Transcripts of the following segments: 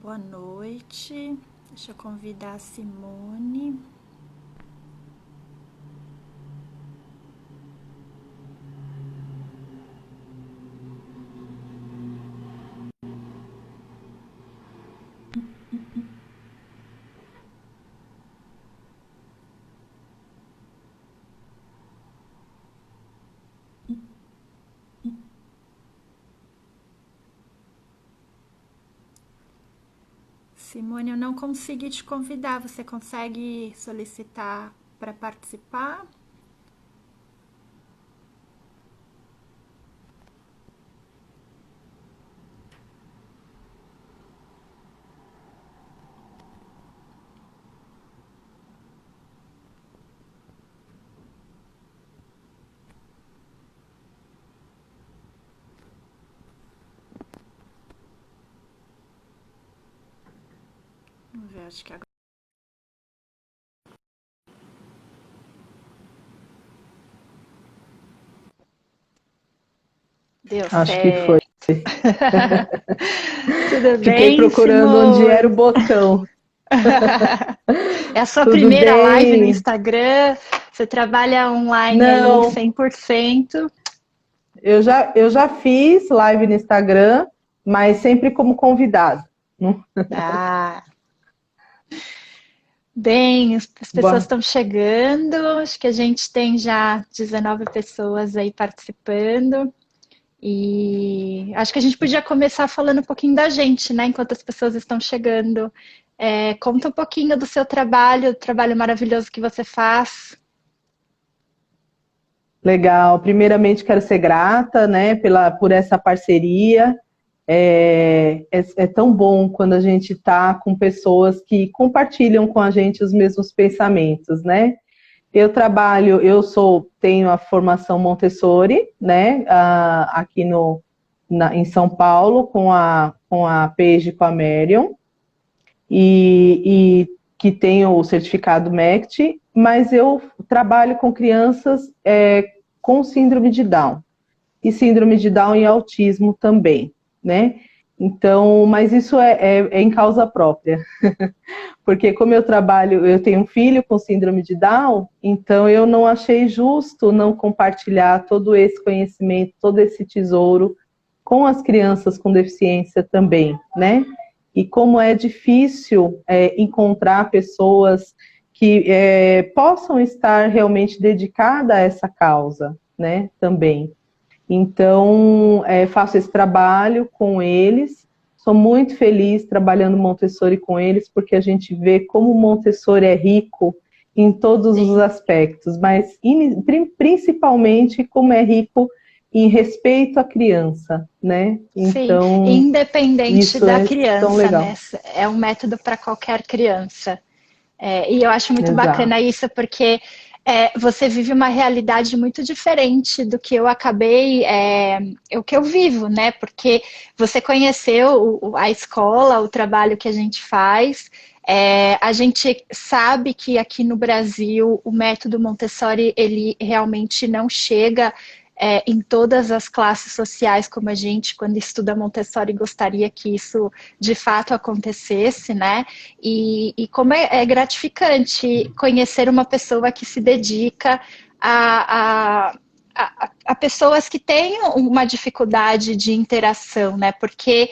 Boa noite. Deixa eu convidar a Simone. Simone, eu não consegui te convidar. Você consegue solicitar para participar? Vamos ver, acho que agora. Deu Acho que foi. certo. Tudo Fiquei bem, procurando onde era o Simone? botão. É a sua Tudo primeira live no bem? Instagram? Você trabalha online aí Não, 100%? eu já fiz live no Instagram, mas sempre como convidado. Ah, bem, as pessoas Boa. estão chegando. Acho que a gente tem já 19 pessoas aí participando. E acho que a gente podia começar falando um pouquinho da gente, né? Enquanto as pessoas estão chegando. Conta um pouquinho do seu trabalho, o trabalho maravilhoso que você faz. Legal. Primeiramente, quero ser grata, né, por essa parceria. É tão bom quando a gente está com pessoas que compartilham com a gente os mesmos pensamentos, né? Tenho a formação Montessori, né, aqui em São Paulo, com a Paige e com a Marion, e que tenho o certificado MECT, mas eu trabalho com crianças com síndrome de Down, e síndrome de Down e autismo também, né? Então, mas isso é em causa própria. Porque como eu tenho um filho com síndrome de Down, então eu não achei justo não compartilhar todo esse conhecimento, todo esse tesouro com as crianças com deficiência também, né? E como é difícil encontrar pessoas que possam estar realmente dedicadas a essa causa, né? Também. Então, faço esse trabalho com eles. Sou muito feliz trabalhando Montessori com eles, porque a gente vê como o Montessori é rico em todos os Sim, aspectos, mas principalmente como é rico em respeito à criança, né? sim. Então, Independente isso da é tão criança, né? legal. É um método para qualquer criança. E eu acho muito Exato. bacana isso, porque você vive uma realidade muito diferente do que eu acabei, o que eu vivo, né? Porque você conheceu a escola, o trabalho que a gente faz. A gente sabe que aqui no Brasil o método Montessori ele realmente não chega em todas as classes sociais como a gente, quando estuda Montessori, gostaria que isso de fato acontecesse, né? E como é gratificante conhecer uma pessoa que se dedica a pessoas que têm uma dificuldade de interação, né? Porque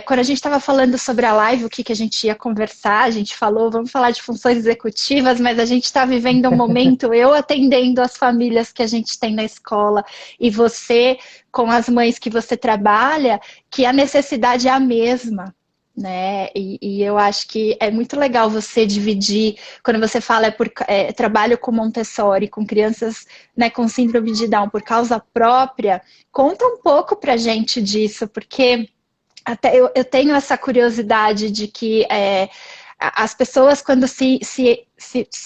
quando a gente estava falando sobre a live, o que, que a gente ia conversar, a gente falou, vamos falar de funções executivas, mas a gente está vivendo um momento, eu atendendo as famílias que a gente tem na escola e você com as mães que você trabalha, que a necessidade é a mesma, né? E eu acho que é muito legal você dividir, quando você fala trabalho com Montessori, com crianças, né, com síndrome de Down por causa própria, conta um pouco pra gente disso, porque até eu tenho essa curiosidade de que as pessoas, quando se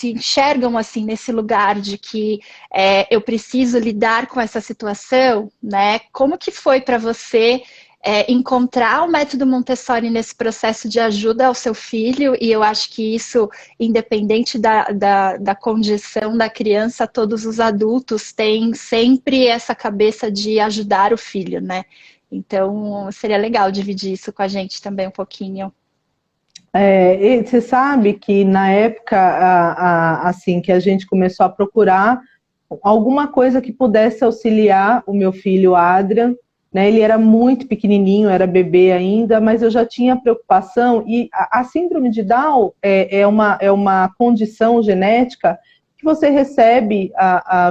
enxergam assim nesse lugar de que eu preciso lidar com essa situação, né? Como que foi para você encontrar o método Montessori nesse processo de ajuda ao seu filho? E eu acho que isso, independente da condição da criança, todos os adultos têm sempre essa cabeça de ajudar o filho, né? Então, seria legal dividir isso com a gente também um pouquinho. E você sabe que na época assim que a gente começou a procurar alguma coisa que pudesse auxiliar o meu filho Adrian, né? Ele era muito pequenininho, era bebê ainda, mas eu já tinha preocupação. E a síndrome de Down é uma condição genética que você recebe,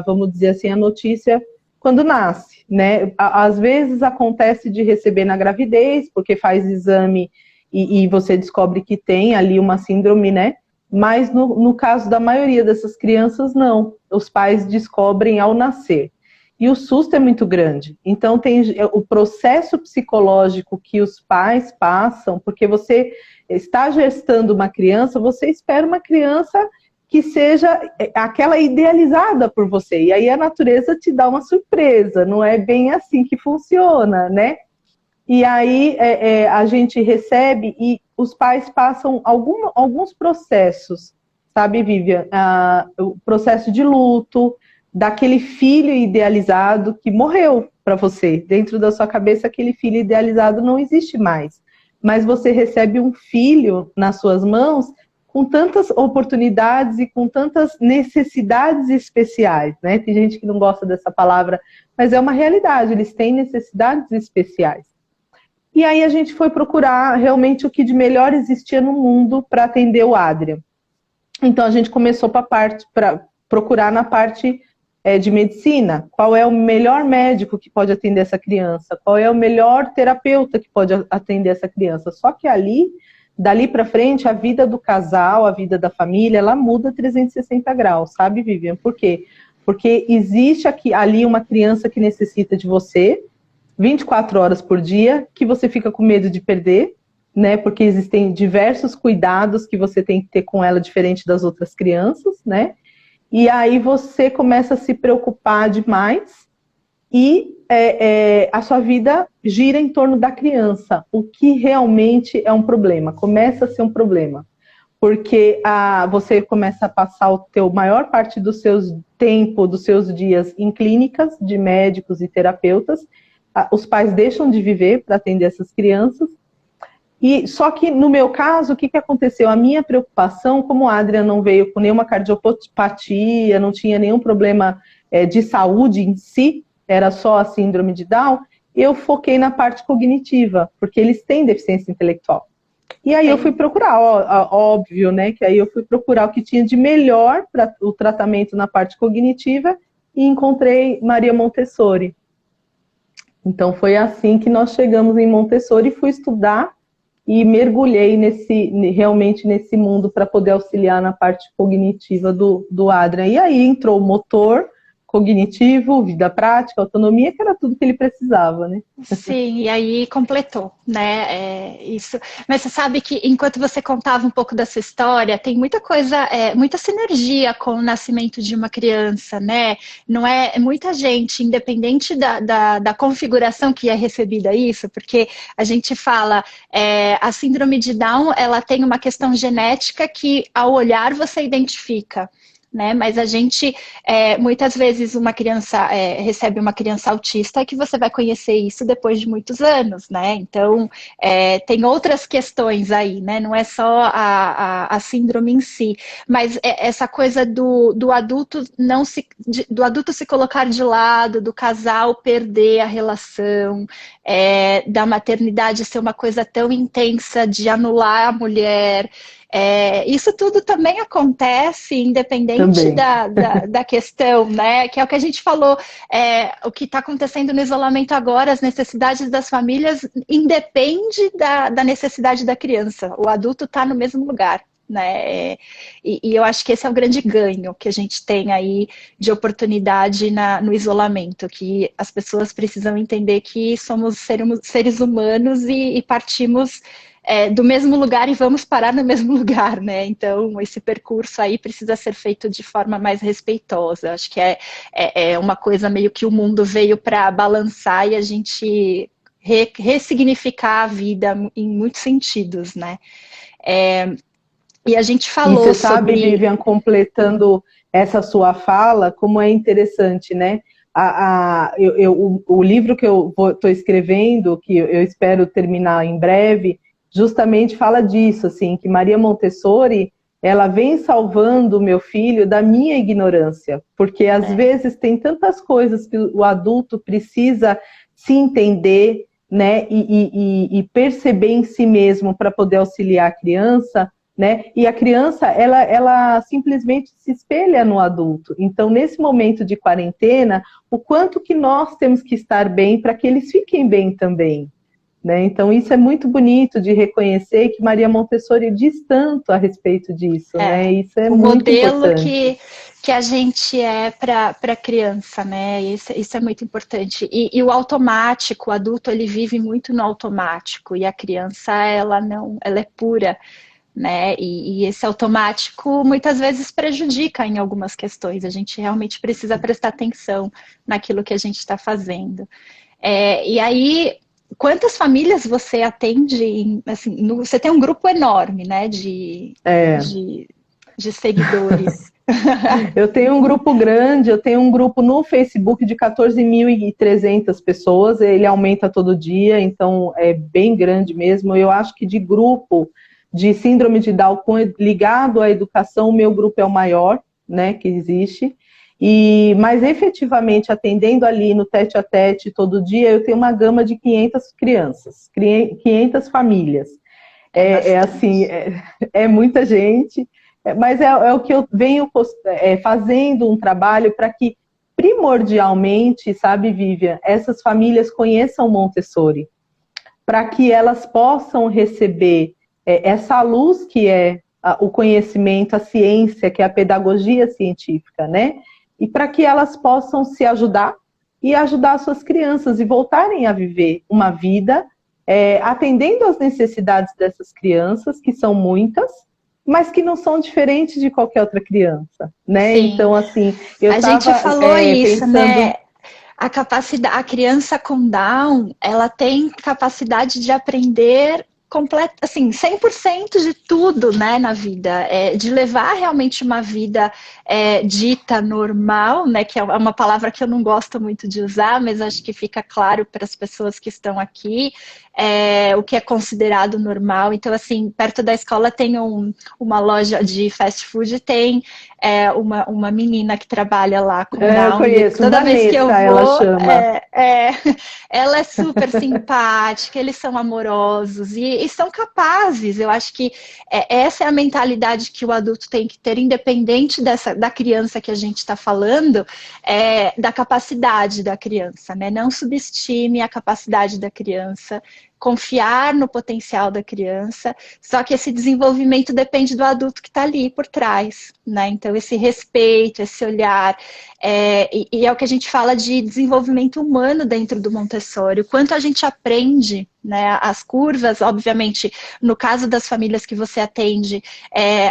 vamos dizer assim, a notícia quando nasce, né? Às vezes acontece de receber na gravidez, porque faz exame e você descobre que tem ali uma síndrome, né? Mas no caso da maioria dessas crianças, não. Os pais descobrem ao nascer. E o susto é muito grande. Então, tem o processo psicológico que os pais passam, porque você está gestando uma criança, você espera uma criança que seja aquela idealizada por você. E aí a natureza te dá uma surpresa. Não é bem assim que funciona, né? E aí a gente recebe e os pais passam alguns processos, sabe, Vivian? O processo de luto, daquele filho idealizado que morreu para você. Dentro da sua cabeça, aquele filho idealizado não existe mais. Mas você recebe um filho nas suas mãos com tantas oportunidades e com tantas necessidades especiais, né? Tem gente que não gosta dessa palavra, mas é uma realidade, eles têm necessidades especiais. E aí a gente foi procurar realmente o que de melhor existia no mundo para atender o Adrian. Então a gente começou para procurar na parte de medicina. Qual é o melhor médico que pode atender essa criança? Qual é o melhor terapeuta que pode atender essa criança? Só que dali para frente, a vida do casal, a vida da família, ela muda 360 graus, sabe, Vivian? Por quê? Porque existe ali uma criança que necessita de você, 24 horas por dia, que você fica com medo de perder, né? Porque existem diversos cuidados que você tem que ter com ela, diferente das outras crianças, né? E aí você começa a se preocupar demais e a sua vida gira em torno da criança, o que realmente é um problema, começa a ser um problema. Porque você começa a passar maior parte do seu tempo, dos seus dias em clínicas de médicos e terapeutas. Os pais deixam de viver para atender essas crianças. E só que no meu caso, o que aconteceu? A minha preocupação, como a Adriana não veio com nenhuma cardiopatia, não tinha nenhum problema de saúde em si, era só a síndrome de Down, eu foquei na parte cognitiva, porque eles têm deficiência intelectual. E aí eu fui procurar, óbvio, né? Que aí eu fui procurar o que tinha de melhor para o tratamento na parte cognitiva e encontrei Maria Montessori. Então foi assim que nós chegamos em Montessori e fui estudar e mergulhei realmente nesse mundo para poder auxiliar na parte cognitiva do Adrian. E aí entrou o motor cognitivo, vida prática, autonomia, que era tudo que ele precisava, né? Sim, e aí completou, né? Isso. Mas você sabe que enquanto você contava um pouco dessa história, tem muita coisa, muita sinergia com o nascimento de uma criança, né? Não é muita gente, independente da configuração que é recebida isso, porque a gente fala, a síndrome de Down, ela tem uma questão genética que ao olhar você identifica. Né? Mas a gente, muitas vezes uma criança recebe uma criança autista que você vai conhecer isso depois de muitos anos, né? Então, tem outras questões aí, né? Não é só a síndrome em si, mas essa coisa do adulto do adulto se colocar de lado, do casal perder a relação, da maternidade ser uma coisa tão intensa de anular a mulher. Isso tudo também acontece independente da questão, né? Que é o que a gente falou, o que está acontecendo no isolamento agora, as necessidades das famílias independe da necessidade da criança. O adulto está no mesmo lugar, né? E eu acho que esse é o grande ganho que a gente tem aí de oportunidade no isolamento, que as pessoas precisam entender que somos seres humanos e partimos do mesmo lugar e vamos parar no mesmo lugar, né? Então, esse percurso aí precisa ser feito de forma mais respeitosa. Acho que é uma coisa meio que o mundo veio para balançar e a gente ressignificar a vida em muitos sentidos, né? E a gente falou sobre... E você sabe, Vivian, completando essa sua fala, como é interessante, né? O livro que eu estou escrevendo, que eu espero terminar em breve, justamente fala disso, assim, que Maria Montessori, ela vem salvando o meu filho da minha ignorância, porque às vezes tem tantas coisas que o adulto precisa se entender, né, e perceber em si mesmo para poder auxiliar a criança, né, e a criança, ela simplesmente se espelha no adulto. Então, nesse momento de quarentena, o quanto que nós temos que estar bem para que eles fiquem bem também, né? Então, isso é muito bonito de reconhecer que Maria Montessori diz tanto a respeito disso, né? Isso é o muito modelo importante. que a gente é para a criança, né? Isso é muito importante. E o automático, o adulto, ele vive muito no automático, e a criança, ela não, ela é pura, né? E esse automático muitas vezes prejudica em algumas questões. A gente realmente precisa prestar atenção naquilo que a gente está fazendo. E aí, quantas famílias você atende? Assim, você tem um grupo enorme, né? De seguidores. Eu tenho um grupo grande, eu tenho um grupo no Facebook de 14.300 pessoas, ele aumenta todo dia, então é bem grande mesmo. Eu acho que de grupo de síndrome de Down ligado à educação, o meu grupo é o maior, né, que existe. Mas efetivamente, atendendo ali no tete a tete todo dia, eu tenho uma gama de 500 crianças, 500 famílias. Assim, é muita gente, mas é o que eu venho fazendo um trabalho para que, primordialmente, sabe, Vivian, essas famílias conheçam Montessori, para que elas possam receber essa luz que é o conhecimento, a ciência, que é a pedagogia científica, né? E para que elas possam se ajudar e ajudar as suas crianças e voltarem a viver uma vida atendendo às necessidades dessas crianças, que são muitas, mas que não são diferentes de qualquer outra criança, né? Sim. Então, assim, eu a gente falou isso, pensando... né? A criança com Down, ela tem capacidade de aprender assim, 100% de tudo, né, na vida, de levar realmente uma vida dita normal, né, que é uma palavra que eu não gosto muito de usar, mas acho que fica claro para as pessoas que estão aqui, o que é considerado normal. Então, assim, perto da escola tem uma loja de fast food, tem uma menina que trabalha lá com Down. Eu conheço, Toda Vanessa, vez que eu vou, ela chama. ela é super simpática, eles são amorosos e são capazes. Eu acho que essa é a mentalidade que o adulto tem que ter, independente da criança que a gente está falando, da capacidade da criança, né? Não subestime a capacidade da criança, confiar no potencial da criança, só que esse desenvolvimento depende do adulto que está ali por trás, né? Então, esse respeito, esse olhar, e é o que a gente fala de desenvolvimento humano dentro do Montessori, o quanto a gente aprende, né? As curvas, obviamente, no caso das famílias que você atende,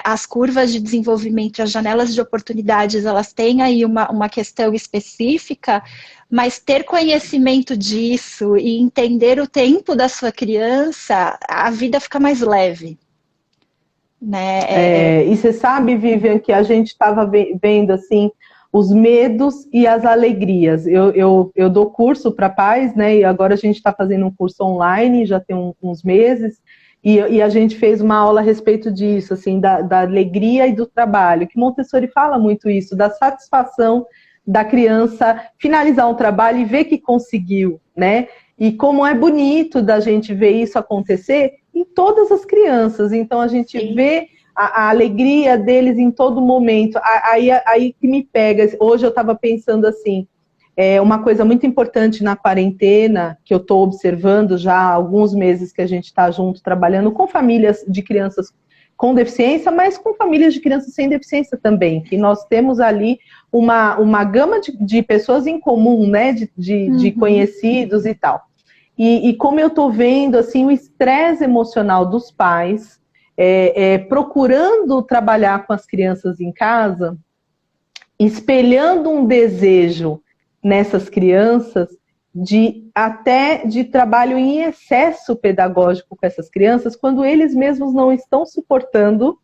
as curvas de desenvolvimento, as janelas de oportunidades, elas têm aí uma questão específica, mas ter conhecimento disso e entender o tempo da sua criança, a vida fica mais leve, né? E você sabe, Vivian, que a gente estava vendo assim os medos e as alegrias. Eu dou curso para pais, né? E agora a gente está fazendo um curso online, já tem uns meses, e a gente fez uma aula a respeito disso, assim, da alegria e do trabalho, que Montessori fala muito isso, da satisfação da criança finalizar um trabalho e ver que conseguiu, né? E como é bonito da gente ver isso acontecer em todas as crianças. Então, a gente Sim. vê a alegria deles em todo momento. Aí que me pega. Hoje eu estava pensando assim, uma coisa muito importante na quarentena, que eu estou observando já há alguns meses que a gente está junto, trabalhando com famílias de crianças com deficiência, mas com famílias de crianças sem deficiência também, que nós temos ali uma gama de pessoas em comum, né, de conhecidos e tal. E como eu estou vendo assim, o estresse emocional dos pais, procurando trabalhar com as crianças em casa, espelhando um desejo nessas crianças, até de trabalho em excesso pedagógico com essas crianças, quando eles mesmos não estão suportando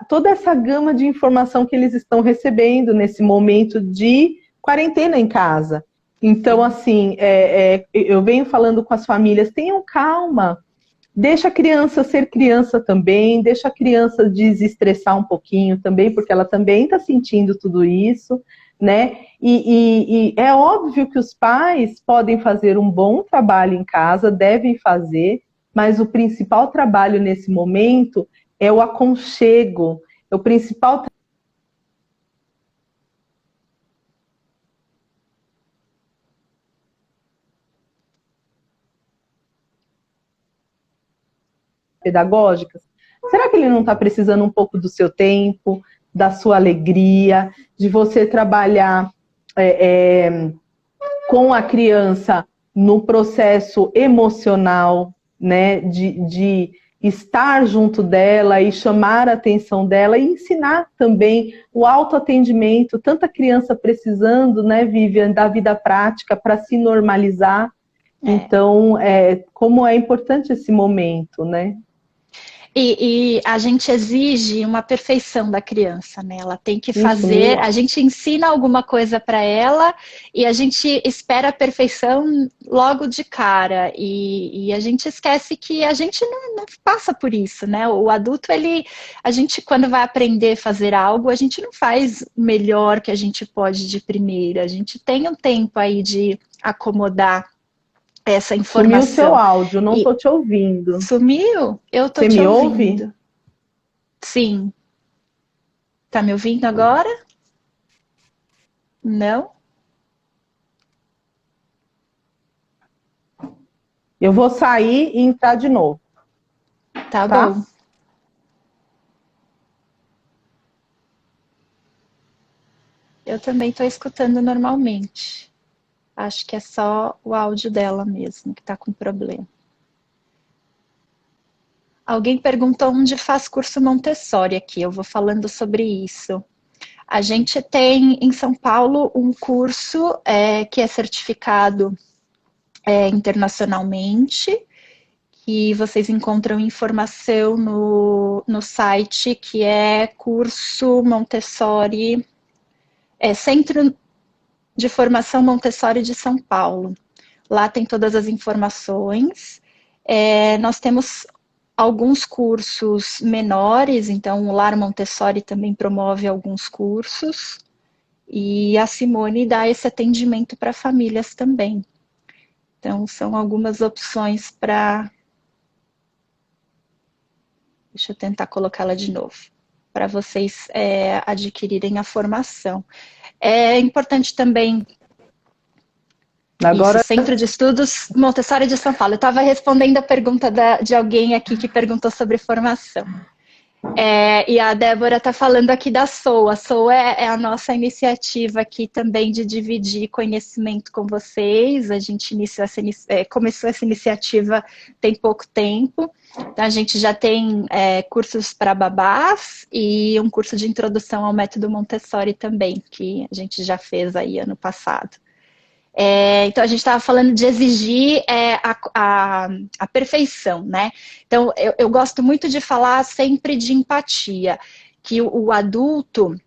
toda essa gama de informação que eles estão recebendo nesse momento de quarentena em casa. Então, assim, eu venho falando com as famílias, tenham calma, deixa a criança ser criança também, deixa a criança desestressar um pouquinho também, porque ela também está sentindo tudo isso, né? E é óbvio que os pais podem fazer um bom trabalho em casa, devem fazer, mas o principal trabalho nesse momento é o aconchego, é o principal pedagógicas. Será que ele não está precisando um pouco do seu tempo, da sua alegria, de você trabalhar com a criança no processo emocional, né, de estar junto dela e chamar a atenção dela e ensinar também o autoatendimento, tanta criança precisando, né, Vivian, da vida prática para se normalizar. Então, como é importante esse momento, né? E a gente exige uma perfeição da criança, né? Ela tem que fazer, a gente ensina alguma coisa para ela e a gente espera a perfeição logo de cara. E a gente esquece que a gente não passa por isso, né? O adulto, a gente quando vai aprender a fazer algo, a gente não faz o melhor que a gente pode de primeira. A gente tem um tempo aí de acomodar essa informação. Sumiu o seu áudio, não estou te ouvindo. Sumiu? Eu tô te ouvindo. Ouve? Sim. Tá me ouvindo agora? Não? Eu vou sair e entrar de novo. Tá bom. Eu também tô escutando normalmente. Acho que é só o áudio dela mesmo que tá com problema. Alguém perguntou onde faz curso Montessori aqui. Eu vou falando sobre isso. A gente tem em São Paulo um curso que é certificado internacionalmente, que vocês encontram informação no site, que é curso Montessori, Centro de Formação Montessori de São Paulo. Lá tem todas as informações. Nós temos alguns cursos menores, então o Lar Montessori também promove alguns cursos, e a Simone dá esse atendimento para famílias também. Então, são algumas opções para... Deixa eu tentar colocá-la de novo, para vocês adquirirem a formação. É importante também... Agora... Isso, Centro de Estudos Montessori de São Paulo. Eu estava respondendo a pergunta de alguém aqui que perguntou sobre formação. E a Débora está falando aqui da SOA. A SOA é a nossa iniciativa aqui também de dividir conhecimento com vocês. A gente começou essa iniciativa tem pouco tempo. Então, a gente já tem cursos para babás e um curso de introdução ao método Montessori também, que a gente já fez aí ano passado. Então, a gente estava falando de exigir a perfeição, né? Então, eu gosto muito de falar sempre de empatia, que o adulto,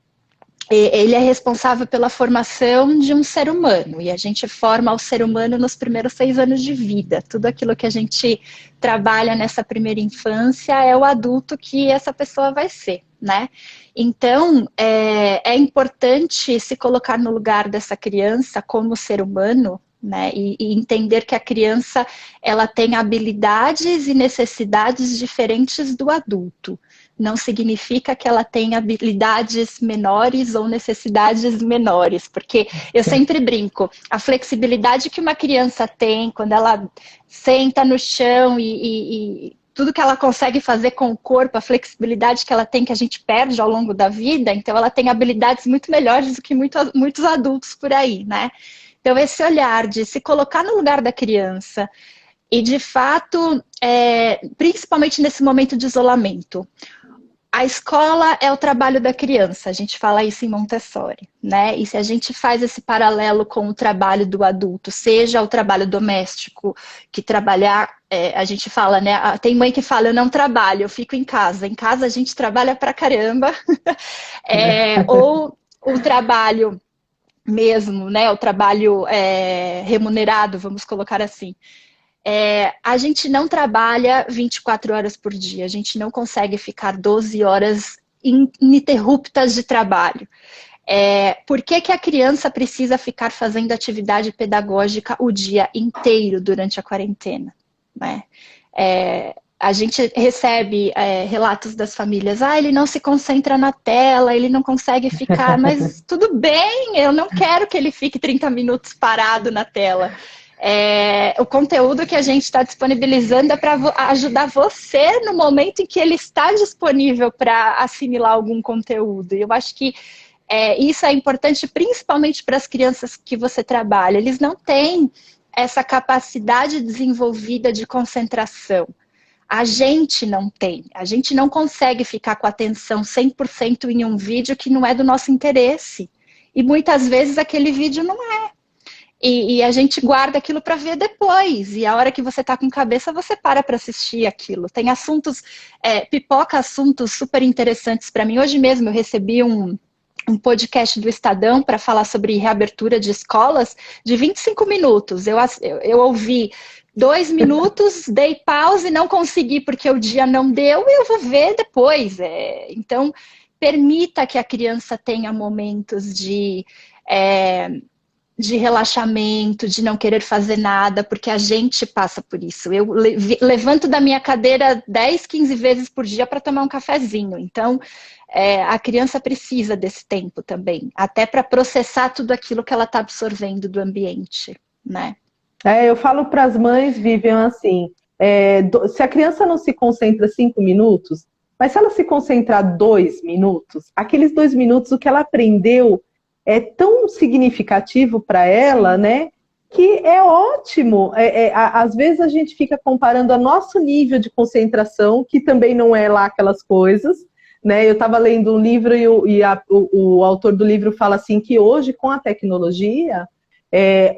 ele é responsável pela formação de um ser humano, e a gente forma o ser humano nos primeiros 6 anos de vida. Tudo aquilo que a gente trabalha nessa primeira infância é o adulto que essa pessoa vai ser, né? Então, é importante se colocar no lugar dessa criança como ser humano, né? E entender que a criança, ela tem habilidades e necessidades diferentes do adulto. Não significa que ela tenha habilidades menores ou necessidades menores, porque eu sempre brinco, a flexibilidade que uma criança tem quando ela senta no chão e tudo que ela consegue fazer com o corpo, a flexibilidade que ela tem, que a gente perde ao longo da vida, então ela tem habilidades muito melhores do que muitos adultos por aí, né? Então esse olhar de se colocar no lugar da criança e de fato, principalmente nesse momento de isolamento, a escola é o trabalho da criança, a gente fala isso em Montessori, né? E se a gente faz esse paralelo com o trabalho do adulto, seja o trabalho doméstico, que trabalhar, a gente fala, né? Tem mãe que fala, eu não trabalho, eu fico em casa. Em casa a gente trabalha pra caramba. Ou o trabalho mesmo, né? O trabalho remunerado, vamos colocar assim. A gente não trabalha 24 horas por dia, a gente não consegue ficar 12 horas ininterruptas de trabalho. Por que que a criança precisa ficar fazendo atividade pedagógica o dia inteiro durante a quarentena, né? A gente recebe relatos das famílias, ele não se concentra na tela, ele não consegue ficar, mas tudo bem, eu não quero que ele fique 30 minutos parado na tela. O conteúdo que a gente está disponibilizando é para ajudar você no momento em que ele está disponível para assimilar algum conteúdo. E eu acho que isso é importante principalmente para as crianças que você trabalha. Eles não têm essa capacidade desenvolvida de concentração. A gente não tem. A gente não consegue ficar com a atenção 100% em um vídeo que não é do nosso interesse. E muitas vezes aquele vídeo não é. E a gente guarda aquilo para ver depois. E a hora que você está com cabeça, você para assistir aquilo. Tem assuntos, pipoca assuntos super interessantes para mim. Hoje mesmo eu recebi um podcast do Estadão para falar sobre reabertura de escolas de 25 minutos. Eu ouvi 2 minutos, dei pausa e não consegui porque o dia não deu e eu vou ver depois. Então, permita que a criança tenha momentos de relaxamento, de não querer fazer nada, porque a gente passa por isso. Eu levanto da minha cadeira 10, 15 vezes por dia para tomar um cafezinho. Então, a criança precisa desse tempo também, até para processar tudo aquilo que ela está absorvendo do ambiente, né? Eu falo para as mães, Vivian, assim, se a criança não se concentra 5 minutos, mas se ela se concentrar 2 minutos, aqueles 2 minutos, o que ela aprendeu é tão significativo para ela, né? Que é ótimo. Às vezes a gente fica comparando a nosso nível de concentração, que também não é lá aquelas coisas, né? Eu estava lendo um livro o autor do livro fala assim que hoje, com a tecnologia,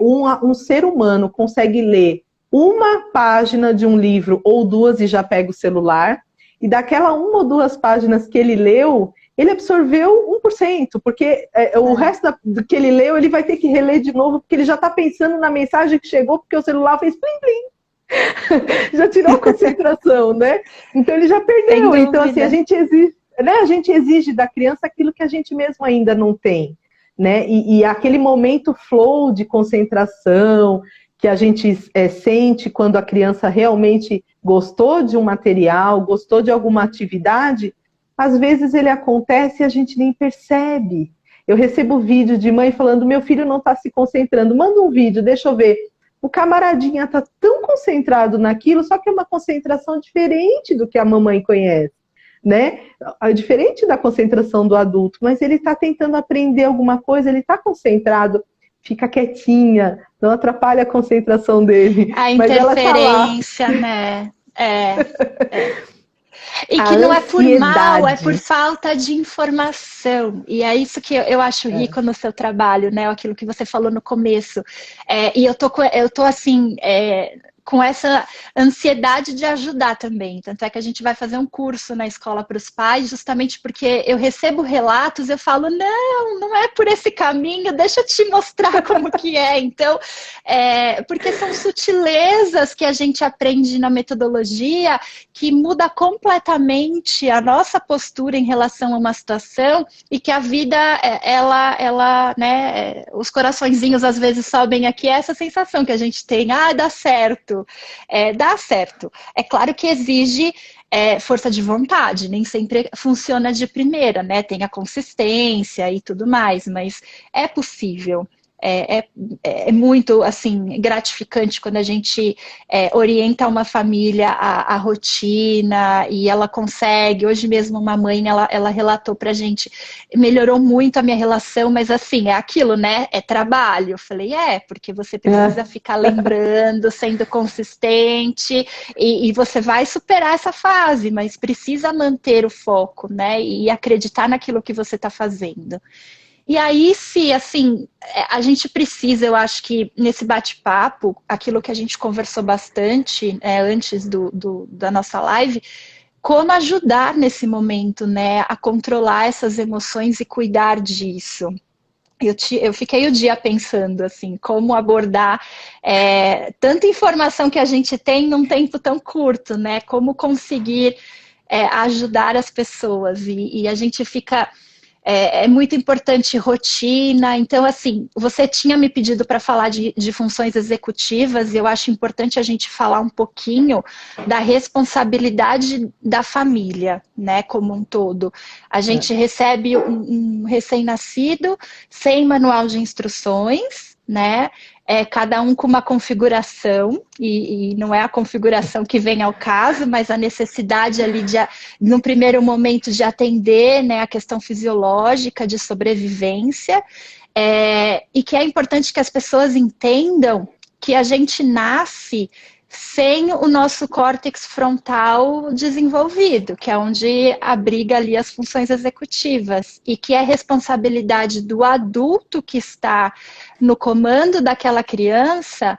um ser humano consegue ler uma página de um livro ou 2 e já pega o celular, e daquela 1 ou 2 páginas que ele leu, ele absorveu 1%, porque o resto do que ele leu, ele vai ter que reler de novo, porque ele já está pensando na mensagem que chegou, porque o celular fez plim-plim. Já tirou a concentração, né? Então ele já perdeu. Então, assim, a gente exige da criança aquilo que a gente mesmo ainda não tem, né? E aquele momento flow de concentração que a gente sente quando a criança realmente gostou de um material, gostou de alguma atividade, às vezes ele acontece e a gente nem percebe. Eu recebo vídeo de mãe falando, meu filho não está se concentrando, manda um vídeo, deixa eu ver. O camaradinha está tão concentrado naquilo, só que é uma concentração diferente do que a mamãe conhece, né? É diferente da concentração do adulto, mas ele está tentando aprender alguma coisa, ele está concentrado, fica quietinha, não atrapalha a concentração dele. A mas interferência, ela tá lá. Né? E que não é por mal, é por falta de informação. E é isso que eu acho rico no seu trabalho, né? Aquilo que você falou no começo. E eu tô assim, com essa ansiedade de ajudar também. Tanto é que a gente vai fazer um curso na escola para os pais, justamente porque eu recebo relatos, eu falo, não é por esse caminho, deixa eu te mostrar como que é. Então, porque são sutilezas que a gente aprende na metodologia que muda completamente a nossa postura em relação a uma situação e que a vida, ela né, os coraçõezinhos às vezes sobem aqui, essa sensação que a gente tem, dá certo. Dá certo. É claro que exige força de vontade, nem sempre funciona de primeira, né? Tem a consistência e tudo mais, mas é possível. É muito assim gratificante quando a gente orienta uma família a rotina e ela consegue. Hoje mesmo uma mãe ela relatou pra gente, melhorou muito a minha relação, mas assim, é aquilo, né? É trabalho. Eu falei, porque você precisa ficar lembrando, sendo consistente e você vai superar essa fase, mas precisa manter o foco, né? E acreditar naquilo que você está fazendo. E aí, se, assim, a gente precisa, eu acho que nesse bate-papo, aquilo que a gente conversou bastante antes da nossa live, como ajudar nesse momento, né, a controlar essas emoções e cuidar disso. Eu fiquei o dia pensando, assim, como abordar tanta informação que a gente tem num tempo tão curto, né? Como conseguir ajudar as pessoas. E a gente fica... É muito importante rotina. Então, assim, você tinha me pedido para falar de funções executivas, e eu acho importante a gente falar um pouquinho da responsabilidade da família, né, como um todo. A gente recebe um recém-nascido sem manual de instruções, né? Cada um com uma configuração, e não é a configuração que vem ao caso, mas a necessidade ali no primeiro momento de atender, né, a questão fisiológica de sobrevivência, e que é importante que as pessoas entendam que a gente nasce sem o nosso córtex frontal desenvolvido, que é onde abriga ali as funções executivas, e que é responsabilidade do adulto que está no comando daquela criança,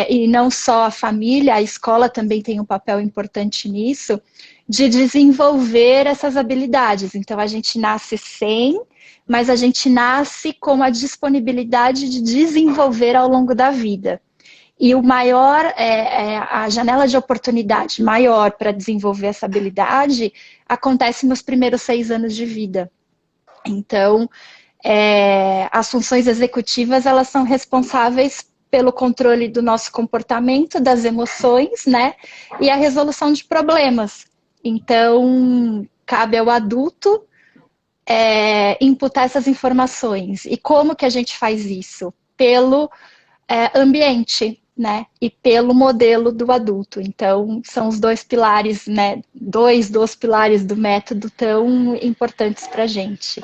e não só a família, a escola também tem um papel importante nisso, de desenvolver essas habilidades. Então, a gente nasce sem, mas a gente nasce com a disponibilidade de desenvolver ao longo da vida. E o maior, a janela de oportunidade maior para desenvolver essa habilidade acontece nos primeiros 6 anos de vida. Então, as funções executivas, elas são responsáveis pelo controle do nosso comportamento, das emoções, né? E a resolução de problemas. Então, cabe ao adulto imputar essas informações. E como que a gente faz isso? Pelo ambiente, né? E pelo modelo do adulto. Então, são os 2 pilares, né? Dois dos pilares do método tão importantes para a gente.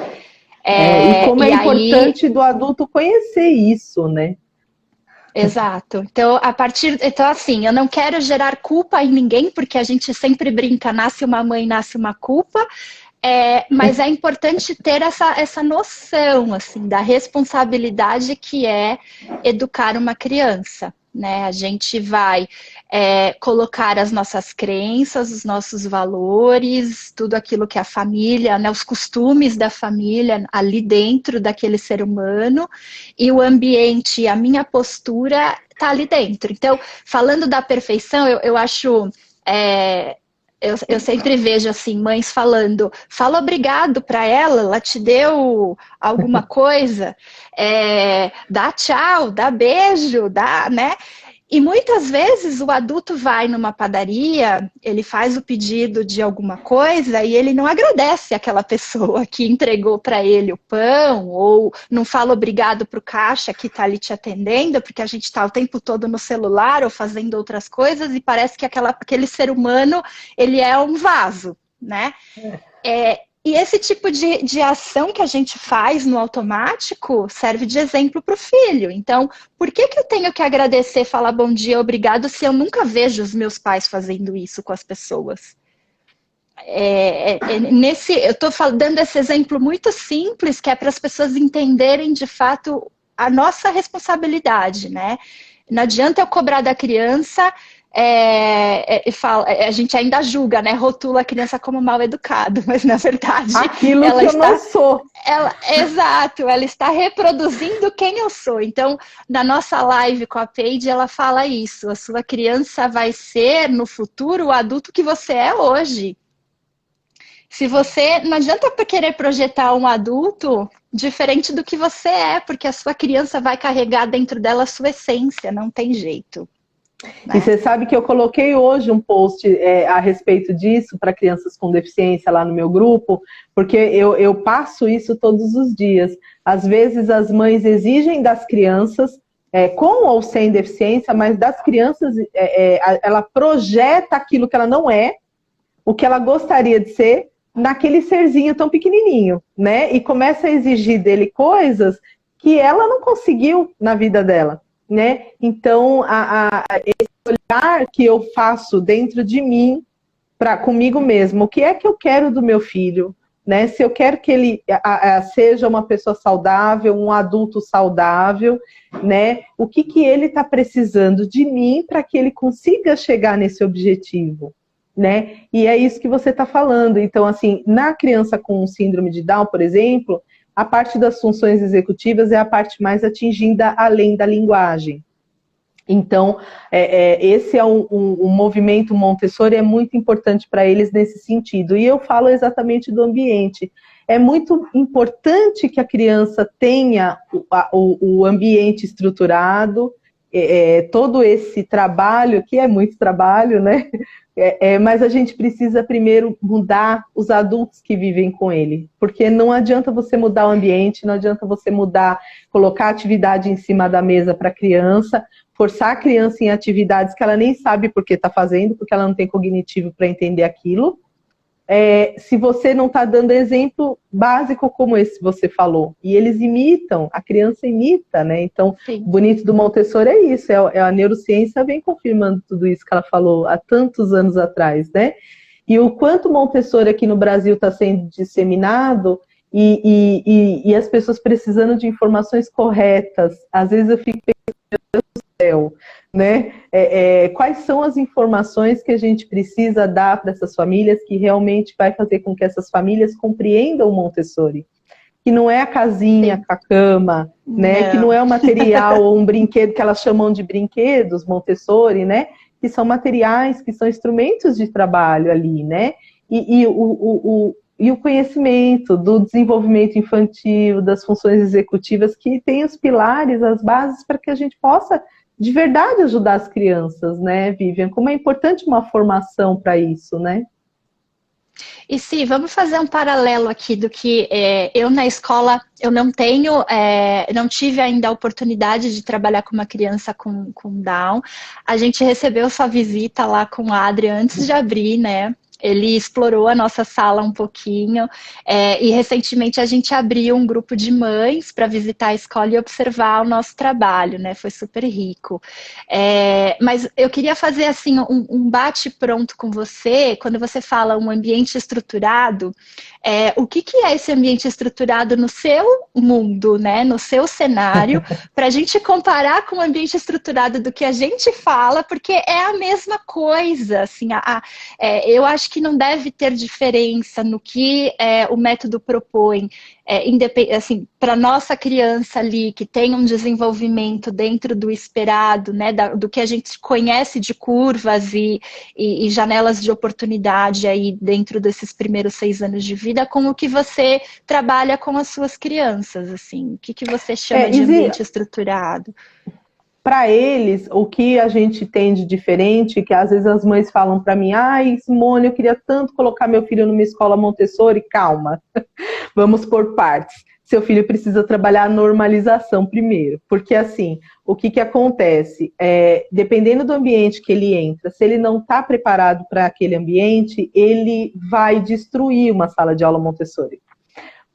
E como é importante do adulto conhecer isso, né? Exato. Então, assim, eu não quero gerar culpa em ninguém, porque a gente sempre brinca, nasce uma mãe, nasce uma culpa. Mas é importante ter essa noção, assim, da responsabilidade que é educar uma criança, né? A gente vai colocar as nossas crenças, os nossos valores, tudo aquilo que a família, né, os costumes da família ali dentro daquele ser humano, e o ambiente, a minha postura está ali dentro. Então, falando da perfeição, eu acho... Eu sempre vejo assim, mães falando, fala obrigado para ela te deu alguma coisa, dá tchau, dá beijo, dá, né? E muitas vezes o adulto vai numa padaria, ele faz o pedido de alguma coisa e ele não agradece aquela pessoa que entregou para ele o pão, ou não fala obrigado para o caixa que está ali te atendendo, porque a gente está o tempo todo no celular ou fazendo outras coisas e parece que aquele ser humano, ele é um vaso, né? E esse tipo de ação que a gente faz no automático serve de exemplo para o filho. Então, por que eu tenho que agradecer, falar bom dia, obrigado, se eu nunca vejo os meus pais fazendo isso com as pessoas? Eu estou dando esse exemplo muito simples, que é para as pessoas entenderem, de fato, a nossa responsabilidade, né? Não adianta eu cobrar da criança... a gente ainda julga, né? Rotula a criança como mal educado, mas na verdade aquilo que eu não sou. Exato, ela está reproduzindo quem eu sou. Então, na nossa live com a Paige, ela fala isso: a sua criança vai ser no futuro o adulto que você é hoje. Se você, não adianta querer projetar um adulto diferente do que você é, porque a sua criança vai carregar dentro dela a sua essência, não tem jeito. E você sabe que eu coloquei hoje um post a respeito disso para crianças com deficiência lá no meu grupo, porque eu passo isso todos os dias. Às vezes as mães exigem das crianças, com ou sem deficiência, mas das crianças, ela projeta aquilo que ela não é, o que ela gostaria de ser, naquele serzinho tão pequenininho, né? E começa a exigir dele coisas que ela não conseguiu na vida dela. Né? Então, esse olhar que eu faço dentro de mim, comigo mesmo, o que é que eu quero do meu filho? Né? Se eu quero que ele seja uma pessoa saudável, um adulto saudável, né? O que ele está precisando de mim para que ele consiga chegar nesse objetivo? Né? E é isso que você está falando. Então, assim, na criança com síndrome de Down, por exemplo, A parte das funções executivas é a parte mais atingida além da linguagem. Então, esse é um movimento Montessori, é muito importante para eles nesse sentido. E eu falo exatamente do ambiente. É muito importante que a criança tenha o ambiente estruturado, todo esse trabalho, que é muito trabalho, né? Mas a gente precisa primeiro mudar os adultos que vivem com ele, porque não adianta você mudar o ambiente, não adianta você colocar atividade em cima da mesa para a criança, forçar a criança em atividades que ela nem sabe por que está fazendo, porque ela não tem cognitivo para entender aquilo, se você não está dando exemplo básico como esse que você falou. E eles imitam, a criança imita, né? Então, Sim. O bonito do Montessori é isso, a neurociência vem confirmando tudo isso que ela falou há tantos anos atrás, né? E o quanto Montessori aqui no Brasil está sendo disseminado e as pessoas precisando de informações corretas. Às vezes eu fico pensando, né? Quais são as informações que a gente precisa dar para essas famílias que realmente vai fazer com que essas famílias compreendam o Montessori? Que não é a casinha com a cama, né? Que não é o material ou um brinquedo que elas chamam de brinquedos Montessori, né? Que são materiais, que são instrumentos de trabalho ali, né? E o conhecimento do desenvolvimento infantil, das funções executivas, que tem os pilares, as bases para que a gente possa de verdade ajudar as crianças, né, Vivian? Como é importante uma formação para isso, né? E sim, vamos fazer um paralelo aqui do que eu na escola, eu não tive ainda a oportunidade de trabalhar com uma criança com Down. A gente recebeu sua visita lá com o Adri antes de abrir, né? Ele explorou a nossa sala um pouquinho e recentemente a gente abriu um grupo de mães para visitar a escola e observar o nosso trabalho, né? Foi super rico. Mas eu queria fazer assim um bate-pronto com você, quando você fala um ambiente estruturado, o que é esse ambiente estruturado no seu mundo, né? No seu cenário, para a gente comparar com o ambiente estruturado do que a gente fala, porque é a mesma coisa, assim, eu acho que não deve ter diferença no que o método propõe, assim, para nossa criança ali, que tem um desenvolvimento dentro do esperado, né, do que a gente conhece de curvas e janelas de oportunidade aí dentro desses primeiros 6 anos de vida, com o que você trabalha com as suas crianças, assim, o que você chama de ambiente estruturado? Para eles, o que a gente tem de diferente, que às vezes as mães falam para mim, ai, Simone, eu queria tanto colocar meu filho numa escola Montessori, calma, vamos por partes. Seu filho precisa trabalhar a normalização primeiro, porque assim, o que acontece? Dependendo do ambiente que ele entra, se ele não está preparado para aquele ambiente, ele vai destruir uma sala de aula Montessori,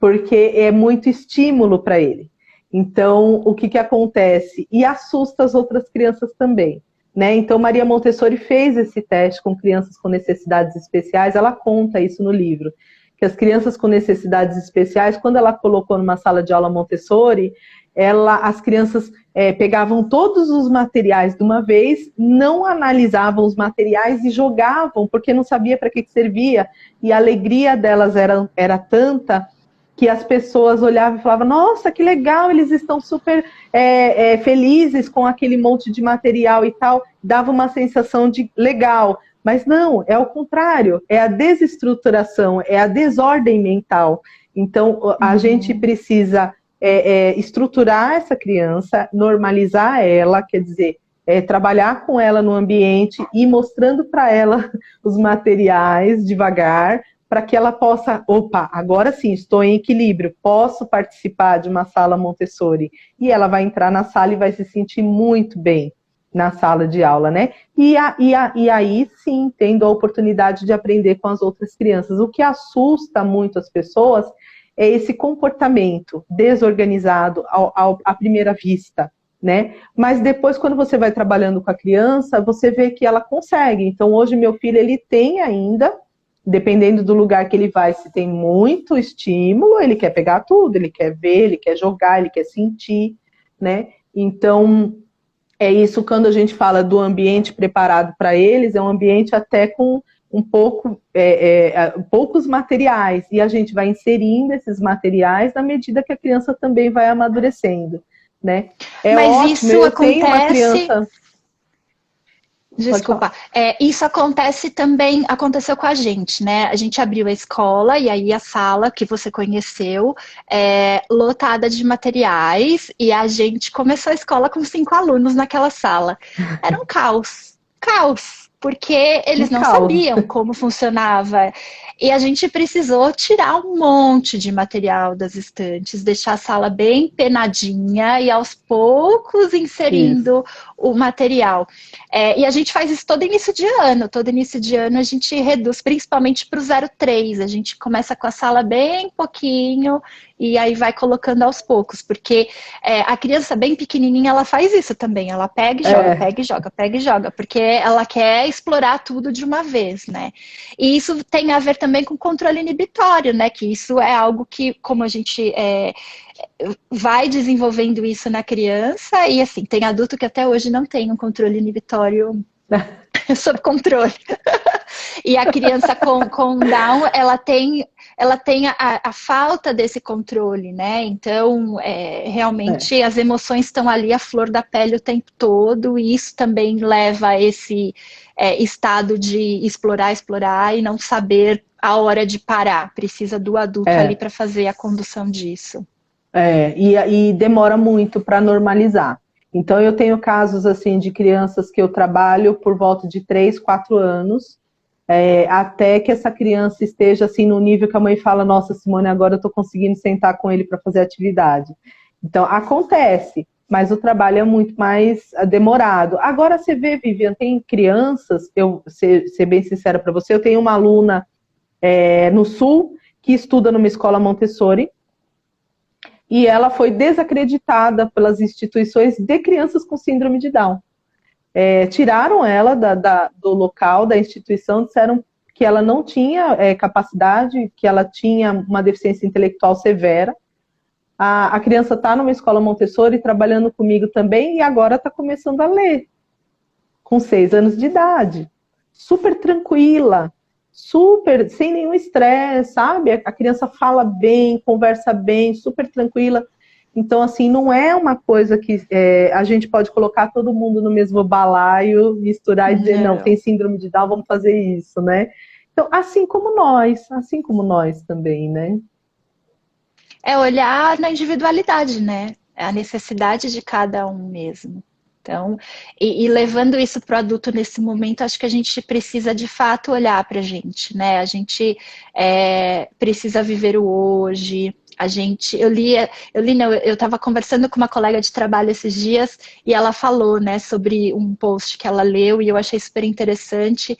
porque é muito estímulo para ele. Então, o que acontece? E assusta as outras crianças também, né? Então, Maria Montessori fez esse teste com crianças com necessidades especiais, ela conta isso no livro, que as crianças com necessidades especiais, quando ela colocou numa sala de aula Montessori, as crianças pegavam todos os materiais de uma vez, não analisavam os materiais e jogavam, porque não sabia para que servia, e a alegria delas era tanta que as pessoas olhavam e falavam, nossa, que legal, eles estão super felizes com aquele monte de material e tal, dava uma sensação de legal, mas não, é o contrário, é a desestruturação, é a desordem mental. Então, a gente precisa estruturar essa criança, normalizar ela, quer dizer, trabalhar com ela no ambiente e mostrando para ela os materiais devagar, para que ela possa, opa, agora sim, estou em equilíbrio, posso participar de uma sala Montessori. E ela vai entrar na sala e vai se sentir muito bem na sala de aula, né? E aí sim, tendo a oportunidade de aprender com as outras crianças. O que assusta muito as pessoas é esse comportamento desorganizado à primeira vista, né? Mas depois, quando você vai trabalhando com a criança, você vê que ela consegue. Então, hoje, meu filho, ele tem ainda, dependendo do lugar que ele vai, se tem muito estímulo, ele quer pegar tudo, ele quer ver, ele quer jogar, ele quer sentir, né? Então, é isso quando a gente fala do ambiente preparado para eles, é um ambiente até com um pouco, poucos materiais, e a gente vai inserindo esses materiais na medida que a criança também vai amadurecendo, né? É Mas ótimo, isso eu tenho uma acontece. criança... Pode falar. Desculpa, isso acontece também, aconteceu com a gente, né? A gente abriu a escola e aí a sala que você conheceu lotada de materiais e a gente começou a escola com 5 alunos naquela sala. Era um caos, caos, porque Um eles não caos. sabiam como funcionava. E a gente precisou tirar um monte de material das estantes, deixar a sala bem penadinha e aos poucos Isso. inserindo o material. E a gente faz isso todo início de ano a gente reduz, principalmente para o 03, a gente começa com a sala bem pouquinho e aí vai colocando aos poucos, porque a criança bem pequenininha, ela faz isso também, ela pega e joga, É, pega e joga, pega e joga, porque ela quer explorar tudo de uma vez, né? E isso tem a ver também com controle inibitório, né? Que isso é algo que, como a gente vai desenvolvendo isso na criança, e assim, tem adulto que até hoje não tem um controle inibitório sob controle. E a criança com Down, ela tem a falta desse controle, né? Então, é. realmente as emoções estão ali à flor da pele o tempo todo, e isso também leva a esse estado de explorar, explorar e não saber a hora de parar. Precisa do adulto ali É. para fazer a condução disso. E demora muito para normalizar. Então, eu tenho casos assim de crianças que eu trabalho por volta de 3, 4 anos, até que essa criança esteja assim no nível que a mãe fala, nossa, Simone, agora eu estou conseguindo sentar com ele para fazer atividade. Então, acontece, mas o trabalho é muito mais demorado. Agora, você vê, Vivian, tem crianças, eu ser bem sincera para você, eu tenho uma aluna no Sul que estuda numa escola Montessori, e ela foi desacreditada pelas instituições de crianças com síndrome de Down. Tiraram ela do local, da instituição, disseram que ela não tinha capacidade, que ela tinha uma deficiência intelectual severa. A criança está numa escola Montessori trabalhando comigo também e agora está começando a ler, com 6 anos de idade. Super tranquila, super, sem nenhum estresse, sabe? A criança fala bem, conversa bem, super tranquila. Então, assim, não é uma coisa que a gente pode colocar todo mundo no mesmo balaio, misturar e dizer, não, Não. tem síndrome de Down, vamos fazer isso, né? Então, assim como nós também, né? É olhar na individualidade, né? É a necessidade de cada um mesmo. Então, e levando isso para o adulto nesse momento, acho que a gente precisa de fato olhar para a gente, né? A gente precisa viver o hoje. Não, eu estava conversando com uma colega de trabalho esses dias e ela falou, né, sobre um post que ela leu e eu achei super interessante,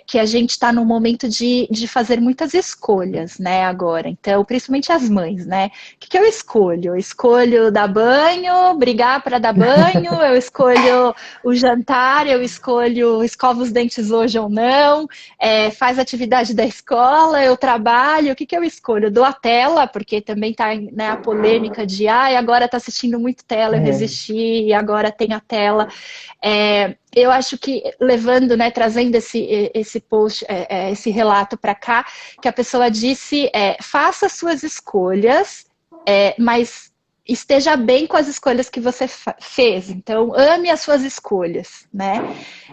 que a gente está num momento de fazer muitas escolhas, né, agora. Então, principalmente as mães, né? O que eu escolho? Eu escolho dar banho, brigar para dar banho, eu escolho o jantar, eu escolho escova os dentes hoje ou não, faz atividade da escola, eu trabalho, o que eu escolho? Eu dou a tela, porque também tá, né, a polêmica de agora tá assistindo muito tela, eu resisti e agora tem a tela. Eu acho que levando, né, trazendo esse post, esse relato para cá, que a pessoa disse, faça suas escolhas, mas esteja bem com as escolhas que você fez. Então, ame as suas escolhas, né?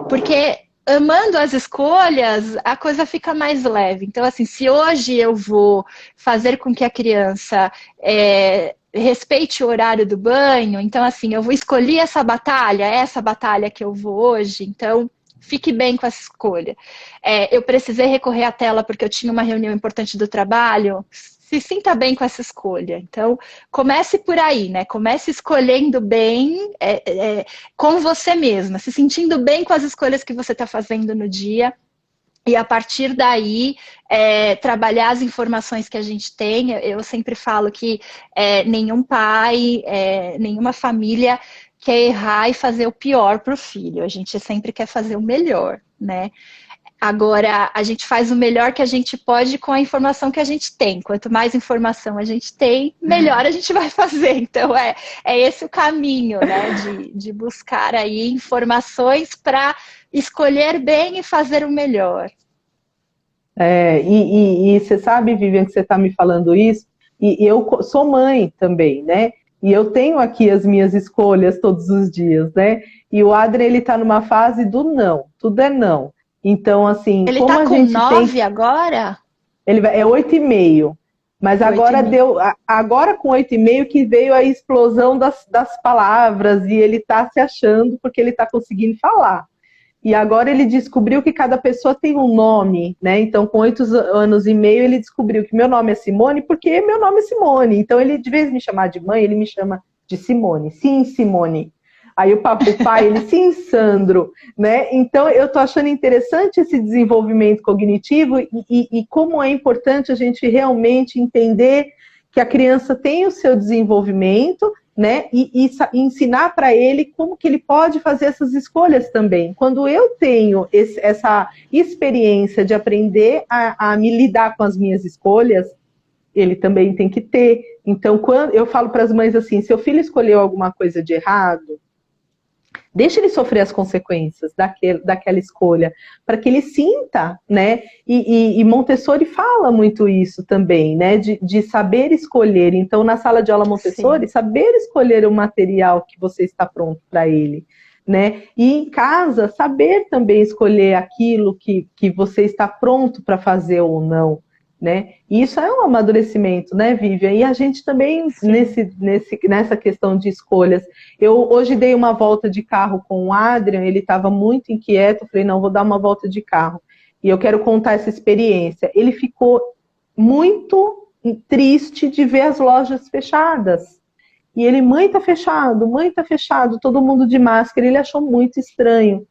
Porque amando as escolhas, a coisa fica mais leve. Então, assim, se hoje eu vou fazer com que a criança respeite o horário do banho, então, assim, eu vou escolher essa batalha que eu vou hoje, então fique bem com essa escolha. Eu precisei recorrer à tela porque eu tinha uma reunião importante do trabalho, se sinta bem com essa escolha. Então, comece por aí, né? Comece escolhendo bem com você mesma, se sentindo bem com as escolhas que você está fazendo no dia. E a partir daí, trabalhar as informações que a gente tem. Eu sempre falo que nenhum pai, nenhuma família quer errar e fazer o pior para o filho. A gente sempre quer fazer o melhor, né? Agora, a gente faz o melhor que a gente pode com a informação que a gente tem. Quanto mais informação a gente tem, melhor a gente vai fazer. Então, é esse o caminho, né? De buscar aí informações para escolher bem e fazer o melhor. E você sabe, Vivian, que você está me falando isso, e eu sou mãe também, né? E eu tenho aqui as minhas escolhas todos os dias, né? E o Adrien, ele está numa fase do não, tudo é não. Então, assim, Ele como tá a com gente 9 tem... agora? É 8,5. Mas agora 8,5. agora com 8,5 que veio a explosão das palavras, e ele está se achando porque ele está conseguindo falar. E agora ele descobriu que cada pessoa tem um nome, né? Então, com 8 anos e meio, ele descobriu que meu nome é Simone porque meu nome é Simone. Então, ele, de vez em me chamar de mãe, ele me chama de Simone. Sim, Simone. Aí o pai, ele, sim, Sandro, né? Então, eu tô achando interessante esse desenvolvimento cognitivo e como é importante a gente realmente entender que a criança tem o seu desenvolvimento, né? E ensinar para ele como que ele pode fazer essas escolhas também. Quando eu tenho essa experiência de aprender a me lidar com as minhas escolhas, ele também tem que ter. Então, quando eu falo para as mães assim, seu filho escolheu alguma coisa de errado, deixa ele sofrer as consequências daquela escolha, para que ele sinta, né? E Montessori fala muito isso também, né? De saber escolher. Então, na sala de aula Montessori, Sim. saber escolher o material que você está pronto para ele, né? E em casa, saber também escolher aquilo que você está pronto para fazer ou não. Né? E isso é um amadurecimento, né, Vivian? E a gente também, nessa questão de escolhas, eu hoje dei uma volta de carro com o Adrien, ele estava muito inquieto, eu falei, não, vou dar uma volta de carro. E eu quero contar essa experiência. Ele ficou muito triste de ver as lojas fechadas. E ele, mãe, tá fechado, todo mundo de máscara, ele achou muito estranho.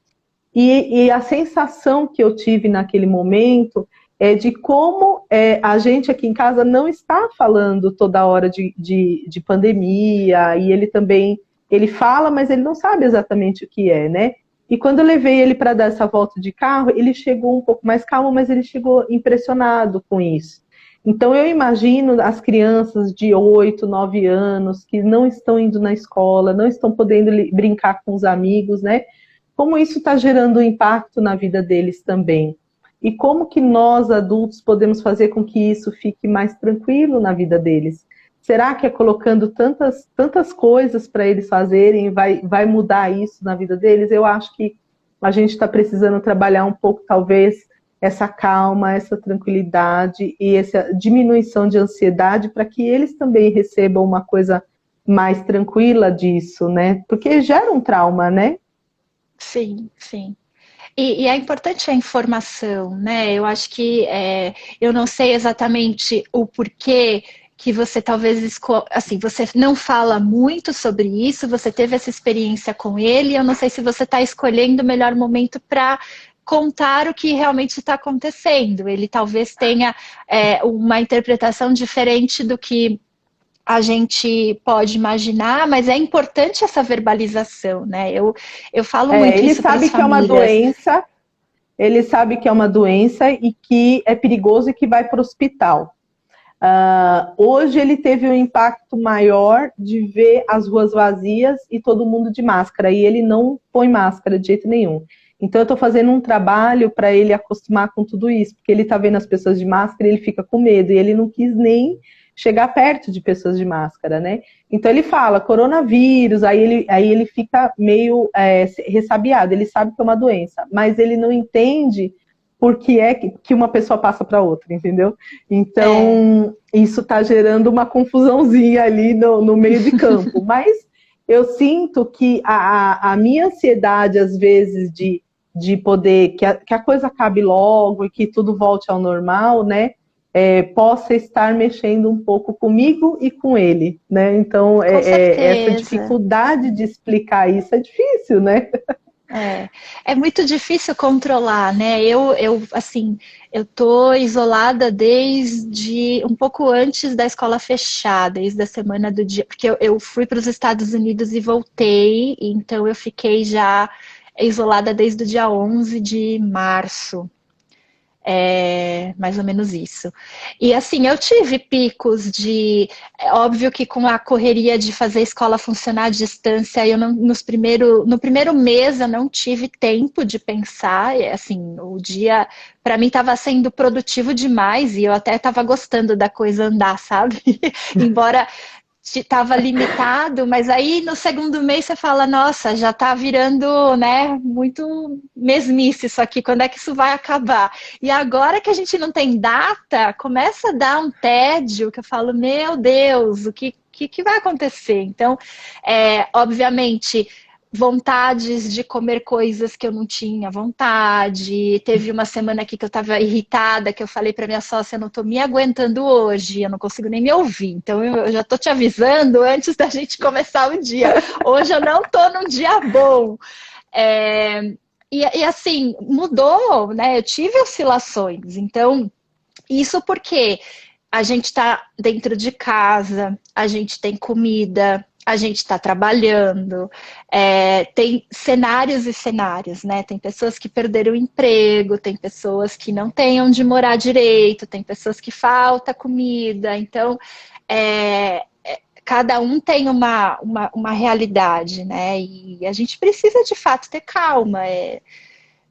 E a sensação que eu tive naquele momento é de como a gente aqui em casa não está falando toda hora de pandemia, e ele também, ele fala, mas ele não sabe exatamente o que é, né? E quando eu levei ele para dar essa volta de carro, ele chegou um pouco mais calmo, mas ele chegou impressionado com isso. Então eu imagino as crianças de 8, 9 anos que não estão indo na escola, não estão podendo brincar com os amigos, né? Como isso está gerando um impacto na vida deles também. E como que nós, adultos, podemos fazer com que isso fique mais tranquilo na vida deles? Será que é colocando tantas coisas para eles fazerem vai mudar isso na vida deles? Eu acho que a gente está precisando trabalhar um pouco, talvez, essa calma, essa tranquilidade e essa diminuição de ansiedade para que eles também recebam uma coisa mais tranquila disso, né? Porque gera um trauma, né? Sim, sim. E é importante a informação, né? Eu acho que eu não sei exatamente o porquê que você talvez assim, você não fala muito sobre isso, você teve essa experiência com ele, eu não sei se você está escolhendo o melhor momento para contar o que realmente está acontecendo. Ele talvez tenha uma interpretação diferente do que a gente pode imaginar, mas é importante essa verbalização, né? Eu falo muito Ele isso para as sabe que é uma famílias. doença, ele sabe que é uma doença e que é perigoso e que vai para o hospital. Hoje ele teve um impacto maior de ver as ruas vazias e todo mundo de máscara, e ele não põe máscara de jeito nenhum. Então eu estou fazendo um trabalho para ele acostumar com tudo isso, porque ele está vendo as pessoas de máscara e ele fica com medo, e ele não quis nem chegar perto de pessoas de máscara, né? Então ele fala coronavírus, aí ele fica meio ressabiado, ele sabe que é uma doença, mas ele não entende por que é que uma pessoa passa para outra, entendeu? Então isso está gerando uma confusãozinha ali no meio de campo, mas eu sinto que a minha ansiedade, às vezes, de poder que a coisa acabe logo e que tudo volte ao normal, né? Possa estar mexendo um pouco comigo e com ele, né? Então, Com essa certeza. dificuldade de explicar isso é difícil, né? É muito difícil controlar, né? Assim, eu tô isolada desde um pouco antes da escola fechar, desde a semana do dia, porque eu fui para os Estados Unidos e voltei, então eu fiquei já isolada desde o dia 11 de março. É mais ou menos isso. E assim, eu tive picos de... É óbvio que com a correria de fazer a escola funcionar à distância, eu não, no primeiro mês eu não tive tempo de pensar. Assim, o dia para mim estava sendo produtivo demais e eu até estava gostando da coisa andar, sabe? Embora estava limitado, mas aí no segundo mês você fala, nossa, já está virando, né, muito mesmice isso aqui, quando é que isso vai acabar? E agora que a gente não tem data, começa a dar um tédio, que eu falo, meu Deus, o que vai acontecer? Então, obviamente, vontades de comer coisas que eu não tinha vontade. Teve uma semana aqui que eu estava irritada, que eu falei para minha sócia, eu não estou me aguentando hoje, eu não consigo nem me ouvir. Então eu já estou te avisando antes da gente começar o dia. Hoje eu não estou num dia bom. E assim, mudou, né? Eu tive oscilações. Então, isso porque a gente está dentro de casa, a gente tem comida, a gente está trabalhando, tem cenários e cenários, né? Tem pessoas que perderam o emprego, tem pessoas que não têm onde morar direito, tem pessoas que falta comida, então cada um tem uma realidade, né? E a gente precisa de fato ter calma,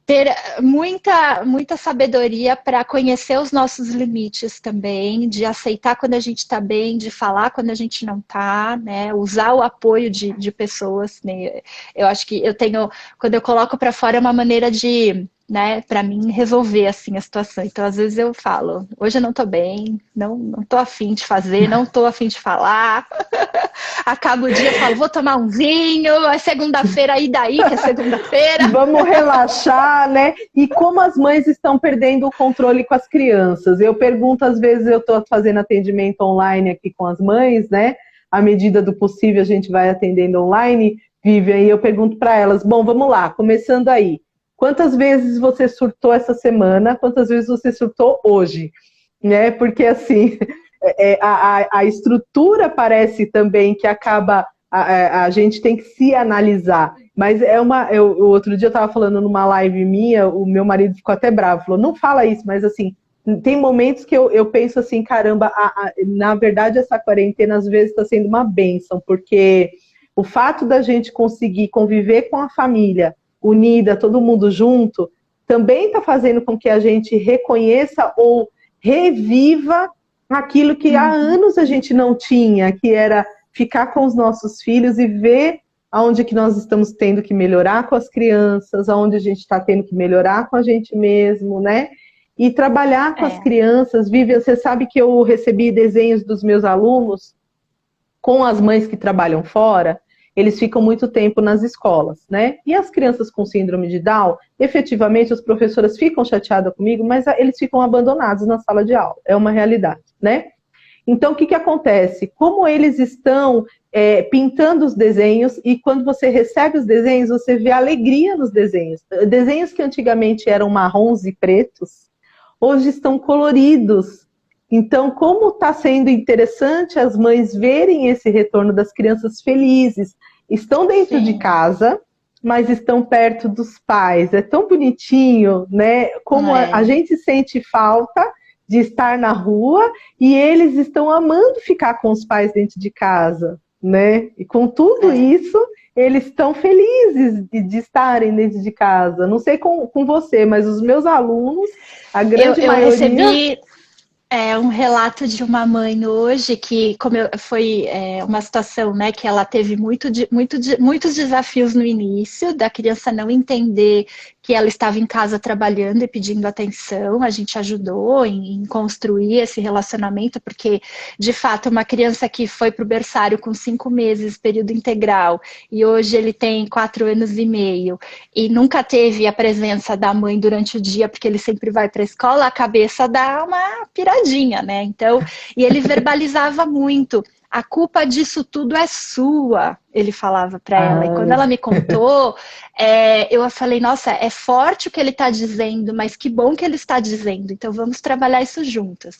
ter muita sabedoria para conhecer os nossos limites também, de aceitar quando a gente está bem, de falar quando a gente não está, né? Usar o apoio de pessoas, né? Eu acho que quando eu coloco para fora é uma maneira de, né, para mim resolver assim a situação. Então às vezes eu falo, hoje eu não estou bem, não estou afim de fazer, não estou afim de falar. Acaba o dia, eu falo, vou tomar um vinho, é segunda-feira, aí daí que é segunda-feira. Vamos relaxar, né? E como as mães estão perdendo o controle com as crianças? Eu pergunto, às vezes eu estou fazendo atendimento online aqui com as mães, né? À medida do possível a gente vai atendendo online, Vivian, e eu pergunto para elas, bom, vamos lá, começando aí. Quantas vezes você surtou essa semana? Quantas vezes você surtou hoje? Né? Porque assim... a estrutura parece também que acaba, a gente tem que se analisar, mas o outro dia eu estava falando numa live minha, o meu marido ficou até bravo, falou, não fala isso, mas assim, tem momentos que eu penso assim, caramba, na verdade essa quarentena às vezes está sendo uma bênção, porque o fato da gente conseguir conviver com a família unida, todo mundo junto, também está fazendo com que a gente reconheça ou reviva aquilo que há anos a gente não tinha, que era ficar com os nossos filhos e ver aonde que nós estamos tendo que melhorar com as crianças, aonde a gente está tendo que melhorar com a gente mesmo, né? E trabalhar com as crianças. Vivian, você sabe que eu recebi desenhos dos meus alunos com as mães que trabalham fora, eles ficam muito tempo nas escolas, né? E as crianças com síndrome de Down, efetivamente, as professoras ficam chateadas comigo, mas eles ficam abandonados na sala de aula. É uma realidade, né? Então, o que acontece? Como eles estão pintando os desenhos, e quando você recebe os desenhos, você vê alegria nos desenhos. Desenhos que antigamente eram marrons e pretos, hoje estão coloridos. Então, como está sendo interessante as mães verem esse retorno das crianças felizes. Estão dentro de casa, mas estão perto dos pais. É tão bonitinho, né? Como a gente sente falta de estar na rua e eles estão amando ficar com os pais dentro de casa, né? E com tudo isso, eles estão felizes de estarem dentro de casa. Não sei com você, mas os meus alunos, a grande maioria... Eu recebi... um relato de uma mãe hoje que foi uma situação, né, que ela teve muitos desafios no início, da criança não entender que ela estava em casa trabalhando e pedindo atenção. A gente ajudou em construir esse relacionamento, porque, de fato, uma criança que foi para o berçário com 5 meses, período integral, e hoje ele tem 4 anos e meio, e nunca teve a presença da mãe durante o dia, porque ele sempre vai para a escola, a cabeça dá uma piradinha, né? Então, e ele verbalizava muito. A culpa disso tudo é sua, ele falava para ela. E quando ela me contou, eu falei, nossa, é forte o que ele está dizendo, mas que bom que ele está dizendo. Então vamos trabalhar isso juntas.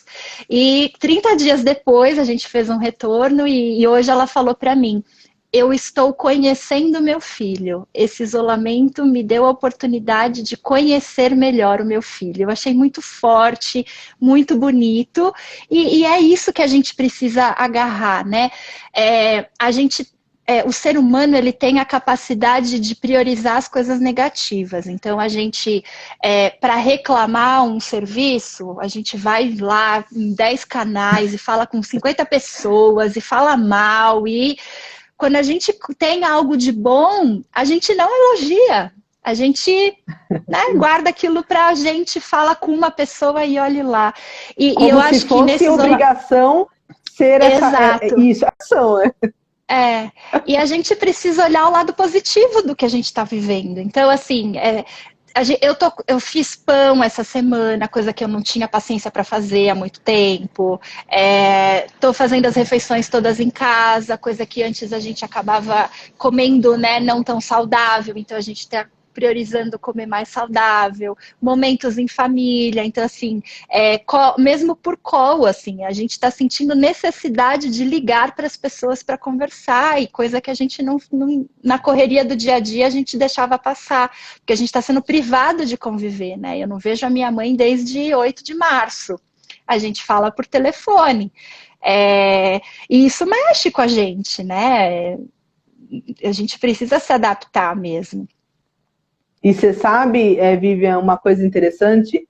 E 30 dias depois a gente fez um retorno e hoje ela falou para mim, eu estou conhecendo meu filho. Esse isolamento me deu a oportunidade de conhecer melhor o meu filho. Eu achei muito forte, muito bonito, e é isso que a gente precisa agarrar, né? O ser humano, ele tem a capacidade de priorizar as coisas negativas. Então, a gente, para reclamar um serviço, a gente vai lá em 10 canais e fala com 50 pessoas e fala mal, e quando a gente tem algo de bom, a gente não elogia. A gente, né, guarda aquilo para a gente, fala com uma pessoa e olhe lá. E eu acho que nesse obrigação ser isso, ação, né? E a gente precisa olhar o lado positivo do que a gente está vivendo. Então, assim, eu fiz pão essa semana, coisa que eu não tinha paciência para fazer há muito tempo. Estou fazendo as refeições todas em casa, coisa que antes a gente acabava comendo, né, não tão saudável. Então, a gente está priorizando comer mais saudável, momentos em família. Então, assim, mesmo por call, assim, a gente está sentindo necessidade de ligar para as pessoas para conversar, e coisa que a gente não, na correria do dia a dia, a gente deixava passar, porque a gente está sendo privado de conviver, né? Eu não vejo a minha mãe desde 8 de março. A gente fala por telefone. E isso mexe com a gente, né? A gente precisa se adaptar mesmo. E você sabe, Vivian, uma coisa interessante,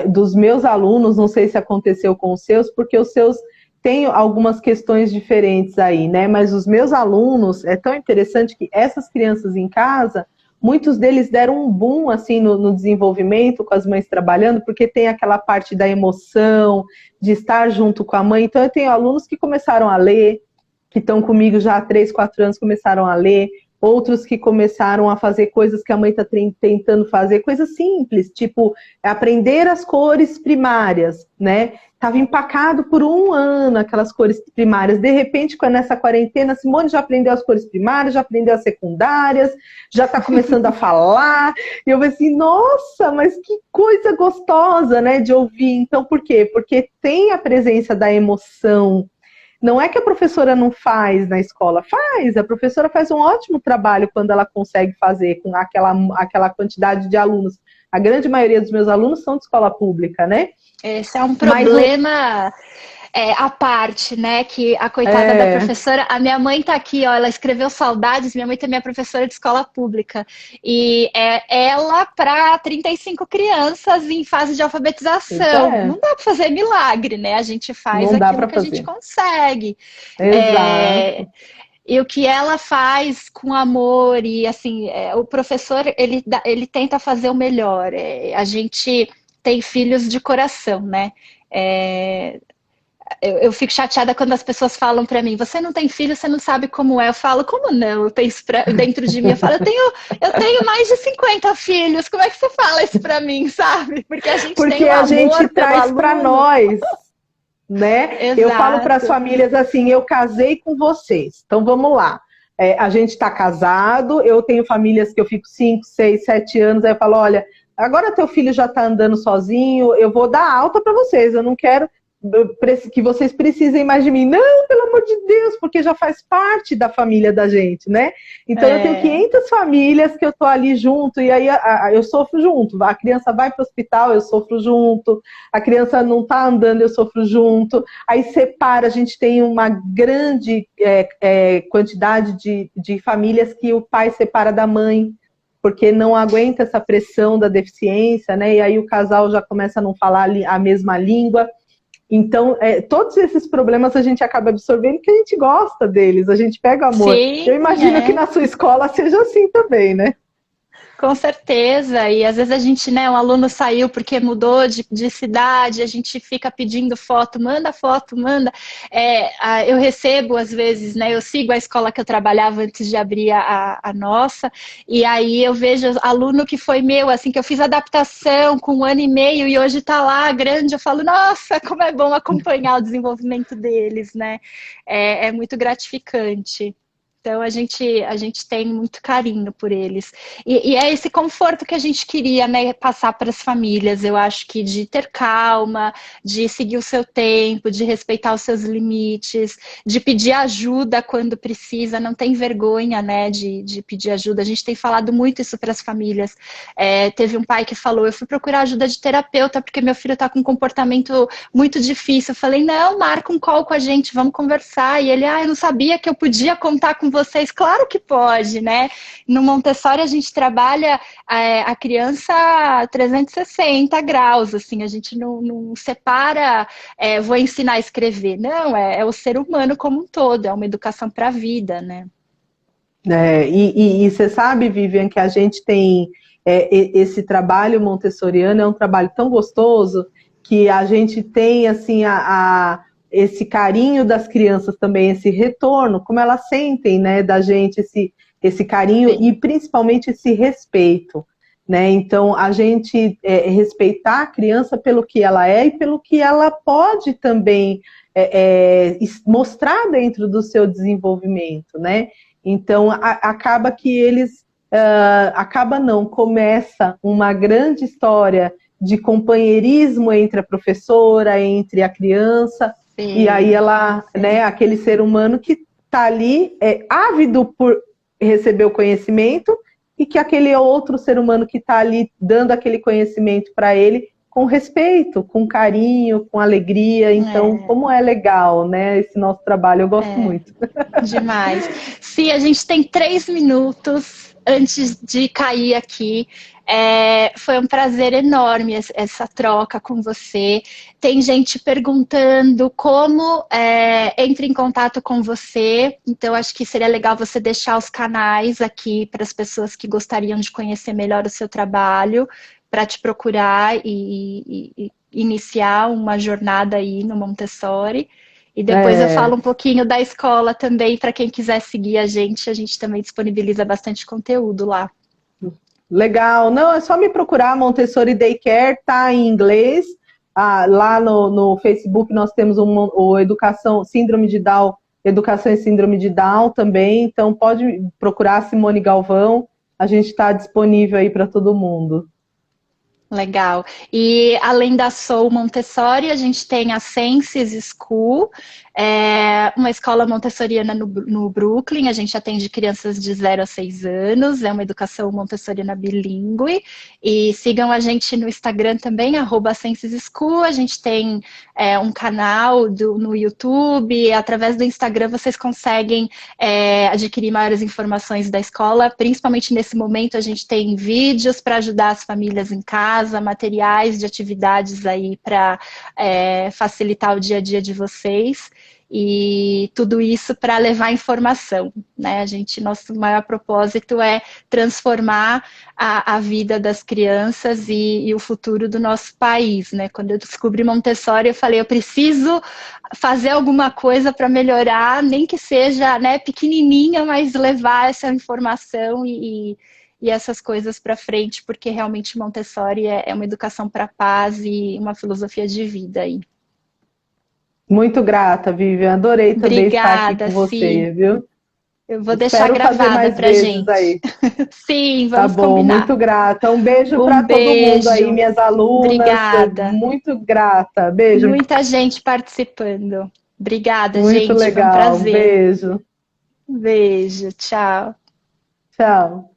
dos meus alunos, não sei se aconteceu com os seus, porque os seus têm algumas questões diferentes aí, né? Mas os meus alunos, é tão interessante que essas crianças em casa, muitos deles deram um boom, assim, no desenvolvimento, com as mães trabalhando, porque tem aquela parte da emoção, de estar junto com a mãe. Então, eu tenho alunos que começaram a ler, que estão comigo já há 3, 4 anos, começaram a ler. Outros que começaram a fazer coisas que a mãe está tentando fazer, coisas simples, tipo aprender as cores primárias, né? Estava empacado por 1 ano aquelas cores primárias. De repente, nessa quarentena, Simone já aprendeu as cores primárias, já aprendeu as secundárias, já está começando a falar. E eu falei assim, nossa, mas que coisa gostosa, né, de ouvir. Então, por quê? Porque tem a presença da emoção. Não é que a professora não faz na escola, faz, a professora faz um ótimo trabalho quando ela consegue fazer com aquela quantidade de alunos. A grande maioria dos meus alunos são de escola pública, né? Esse é um problema à parte, né? Que a coitada da professora... A minha mãe tá aqui, ó, ela escreveu saudades, minha mãe também é professora de escola pública. E ela para 35 crianças em fase de alfabetização. Não dá para fazer milagre, né? A gente faz aquilo que a gente consegue. Exato. E o que ela faz com amor, e assim, o professor, ele tenta fazer o melhor. A gente tem filhos de coração, né? Eu fico chateada quando as pessoas falam para mim, você não tem filho, você não sabe como é. Eu falo, como não? Eu penso dentro de mim, eu falo, eu tenho mais de 50 filhos, como é que você fala isso para mim, sabe? Porque a gente tem um amor gente traz para nós, né? Exato. Eu falo para as famílias assim, eu casei com vocês, então vamos lá. A gente está casado, eu tenho famílias que eu fico 5, 6, 7 anos, aí eu falo, olha, agora teu filho já está andando sozinho, eu vou dar alta para vocês, eu não quero que vocês precisem mais de mim. Não, pelo amor de Deus, porque já faz parte da família da gente, né? Então eu tenho 500 famílias que eu tô ali junto, e aí eu sofro junto. A criança vai para o hospital, eu sofro junto. A criança não tá andando, eu sofro junto. Aí separa, a gente tem uma grande quantidade de famílias que o pai separa da mãe, porque não aguenta essa pressão da deficiência, né? E aí o casal já começa a não falar a mesma língua. Então, todos esses problemas a gente acaba absorvendo porque a gente gosta deles, a gente pega amor. Sim, eu imagino que na sua escola seja assim também, né? Com certeza, e às vezes a gente, né, um aluno saiu porque mudou de cidade, a gente fica pedindo foto, manda, eu recebo às vezes, né, eu sigo a escola que eu trabalhava antes de abrir a nossa, e aí eu vejo aluno que foi meu, assim, que eu fiz adaptação com 1 ano e meio e hoje tá lá grande, eu falo, nossa, como é bom acompanhar o desenvolvimento deles, né, é muito gratificante. Então, a gente tem muito carinho por eles. E é esse conforto que a gente queria, né, passar para as famílias. Eu acho que de ter calma, de seguir o seu tempo, de respeitar os seus limites, de pedir ajuda quando precisa, não tem vergonha, né, de pedir ajuda. A gente tem falado muito isso para as famílias. Teve um pai que falou, eu fui procurar ajuda de terapeuta porque meu filho está com um comportamento muito difícil. Eu falei, não, marca um call com a gente, vamos conversar. E ele, eu não sabia que eu podia contar com vocês. Claro que pode, né? No Montessori a gente trabalha a criança 360 graus, assim, a gente não separa, vou ensinar a escrever. Não, é o ser humano como um todo, é uma educação para a vida, né? E você sabe, Vivian, que a gente tem esse trabalho montessoriano, é um trabalho tão gostoso que a gente tem, assim, esse carinho das crianças também, esse retorno, como elas sentem, né, da gente, esse carinho. Sim. E principalmente esse respeito, né? Então, a gente respeitar a criança pelo que ela é e pelo que ela pode também mostrar dentro do seu desenvolvimento, né? Então, acaba que eles... começa uma grande história de companheirismo entre a professora, entre a criança. Sim, e aí ela, né, aquele ser humano que está ali ávido por receber o conhecimento, e que aquele outro ser humano que está ali dando aquele conhecimento para ele com respeito, com carinho, com alegria. Então, como é legal, né, esse nosso trabalho, eu gosto muito. Demais. Sim, a gente tem 3 minutos antes de cair aqui. Foi um prazer enorme essa troca com você. Tem gente perguntando como entra em contato com você. Então, acho que seria legal você deixar os canais aqui para as pessoas que gostariam de conhecer melhor o seu trabalho, para te procurar e iniciar uma jornada aí no Montessori. E depois eu falo um pouquinho da escola também, para quem quiser seguir a gente também disponibiliza bastante conteúdo lá. Legal, não, é só me procurar, Montessori Daycare, tá em inglês. Lá no Facebook nós temos o Educação, Síndrome de Down, Educação e Síndrome de Down também, então pode procurar Simone Galvão, a gente está disponível aí para todo mundo. Legal. E além da Soul Montessori, a gente tem a Senses School, uma escola montessoriana no Brooklyn. A gente atende crianças de 0 a 6 anos, é uma educação montessoriana bilíngue. E sigam a gente no Instagram também, @Senses School. A gente tem um canal no YouTube. Através do Instagram vocês conseguem adquirir maiores informações da escola. Principalmente nesse momento a gente tem vídeos para ajudar as famílias em casa, materiais de atividades aí para facilitar o dia a dia de vocês, e tudo isso para levar informação, né? Nosso maior propósito é transformar a vida das crianças e o futuro do nosso país, né? Quando eu descobri Montessori, eu falei, eu preciso fazer alguma coisa para melhorar, nem que seja, né, pequenininha, mas levar essa informação e essas coisas para frente, porque realmente Montessori é uma educação para a paz e uma filosofia de vida aí. Muito grata, Vivian. Adorei também estar aqui com você, viu? Eu vou deixar gravada pra gente. Aí. Sim, vamos combinar. Tá bom, muito grata. Um beijo para todo mundo aí, minhas alunas. Obrigada. Muito grata. Beijo. Muita gente participando. Obrigada, muito gente. Muito legal. Foi um prazer. Beijo. Beijo. Tchau. Tchau.